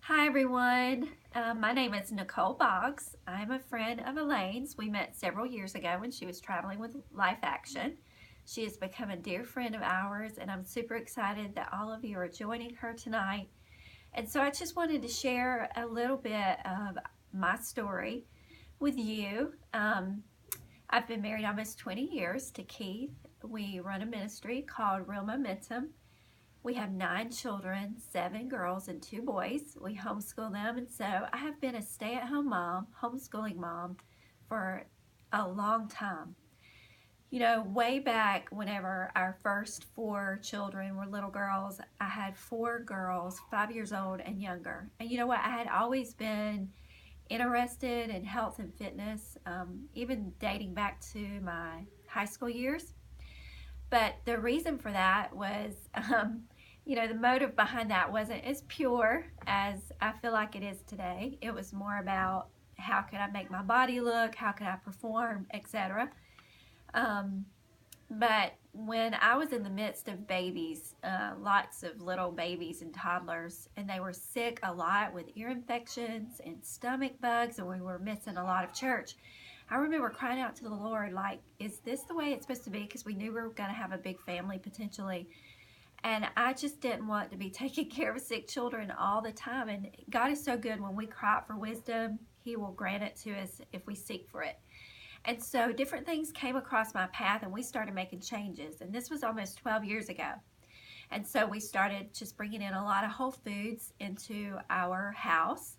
Hi everyone, my name is Nicole Boggs. I'm a friend of Elaine's. We met several years ago when she was traveling with Life Action. She has become a dear friend of ours, and I'm super excited that all of you are joining her tonight. And so I just wanted to share a little bit of my story with you. I've been married almost 20 years to Keith. We run a ministry called Real Momentum. We have 9 children, 7 girls and 2 boys. We homeschool them, and so I have been a stay-at-home mom, homeschooling mom, for a long time. You know, way back whenever our first 4 children were little girls, I had 4 girls, 5 years old and younger. And you know what? I had always been interested in health and fitness, even dating back to my high school years. But the reason for that was, the motive behind that wasn't as pure as I feel like it is today. It was more about how could I make my body look, how could I perform, etc. But when I was in the midst of babies, lots of little babies and toddlers, and they were sick a lot with ear infections and stomach bugs, and we were missing a lot of church. I remember crying out to the Lord, like, is this the way it's supposed to be? Because we knew we were going to have a big family potentially. And I just didn't want to be taking care of sick children all the time. And God is so good. When we cry out for wisdom, He will grant it to us if we seek for it. And so different things came across my path, and we started making changes. And this was almost 12 years ago. And so we started just bringing in a lot of whole foods into our house.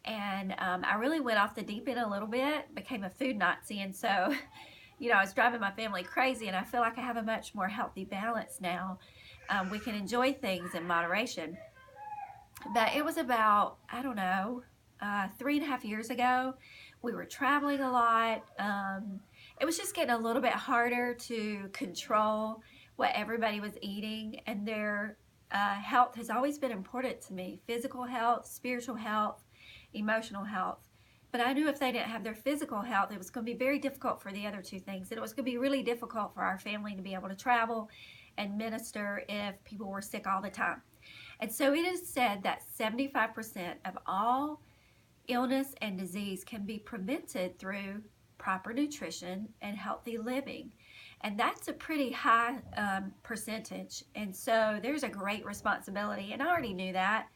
And I really went off the deep end a little bit, became a food Nazi. And so, I was driving my family crazy, and I feel like I have a much more healthy balance now. We can enjoy things in moderation. But it was about, 3.5 years ago. We were traveling a lot. It was just getting a little bit harder to control what everybody was eating, and their health has always been important to me. Physical health, spiritual health, emotional health. But I knew if they didn't have their physical health, it was going to be very difficult for the other two things. And it was going to be really difficult for our family to be able to travel and minister if people were sick all the time. And so it is said that 75% of all illness and disease can be prevented through proper nutrition and healthy living. And that's a pretty high percentage. And so there's a great responsibility. And I already knew that.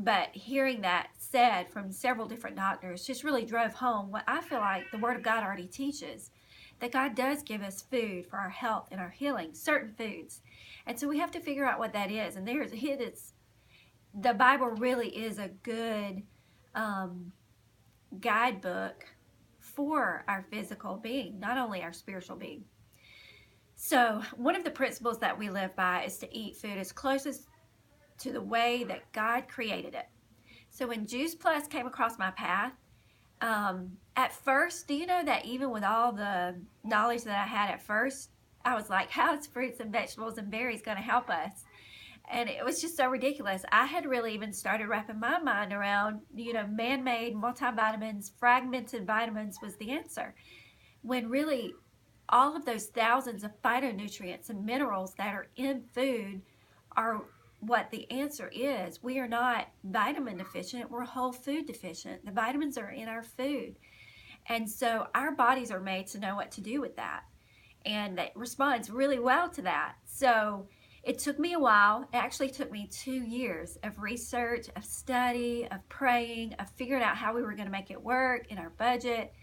But hearing that said from several different doctors just really drove home what I feel like the Word of God already teaches, that God does give us food for our health and our healing, certain foods. And so we have to figure out what that is. And the Bible really is a good guidebook for our physical being, not only our spiritual being. So one of the principles that we live by is to eat food as close as to the way that God created it. So when Juice Plus came across my path, at first, do you know that even with all the knowledge that I had at first, I was like, how is fruits and vegetables and berries going to help us? And it was just so ridiculous. I had really even started wrapping my mind around, man-made multivitamins, fragmented vitamins was the answer. When really all of those thousands of phytonutrients and minerals that are in food are what the answer is. We are not vitamin deficient, we're whole food deficient. The vitamins are in our food. And so our bodies are made to know what to do with that. And it responds really well to that. So it took me a while. It actually took me 2 years of research, of study, of praying, of figuring out how we were going to make it work in our budget.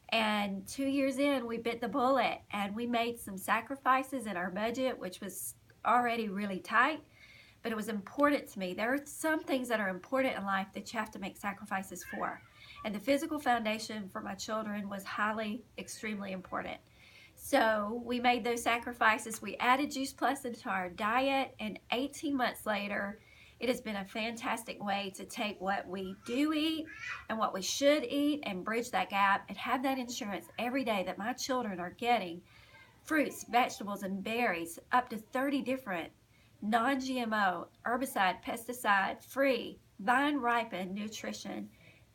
And 2 years in, we bit the bullet and we made some sacrifices in our budget, which was already really tight. But it was important to me. There are some things that are important in life that you have to make sacrifices for. And the physical foundation for my children was extremely important. So we made those sacrifices. We added Juice Plus into our diet, and 18 months later, it has been a fantastic way to take what we do eat and what we should eat and bridge that gap and have that insurance every day that my children are getting fruits, vegetables, and berries, up to 30 different non-GMO, herbicide, pesticide-free, vine-ripened nutrition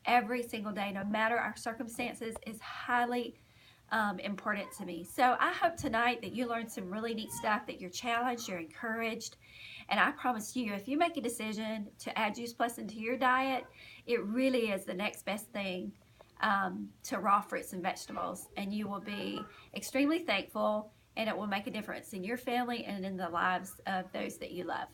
every single day, no matter our circumstances, is highly important to me. So I hope tonight that you learned some really neat stuff, that you're challenged, you're encouraged. And I promise you, if you make a decision to add Juice Plus into your diet, it really is the next best thing to raw fruits and vegetables. And you will be extremely thankful, and it will make a difference in your family and in the lives of those that you love.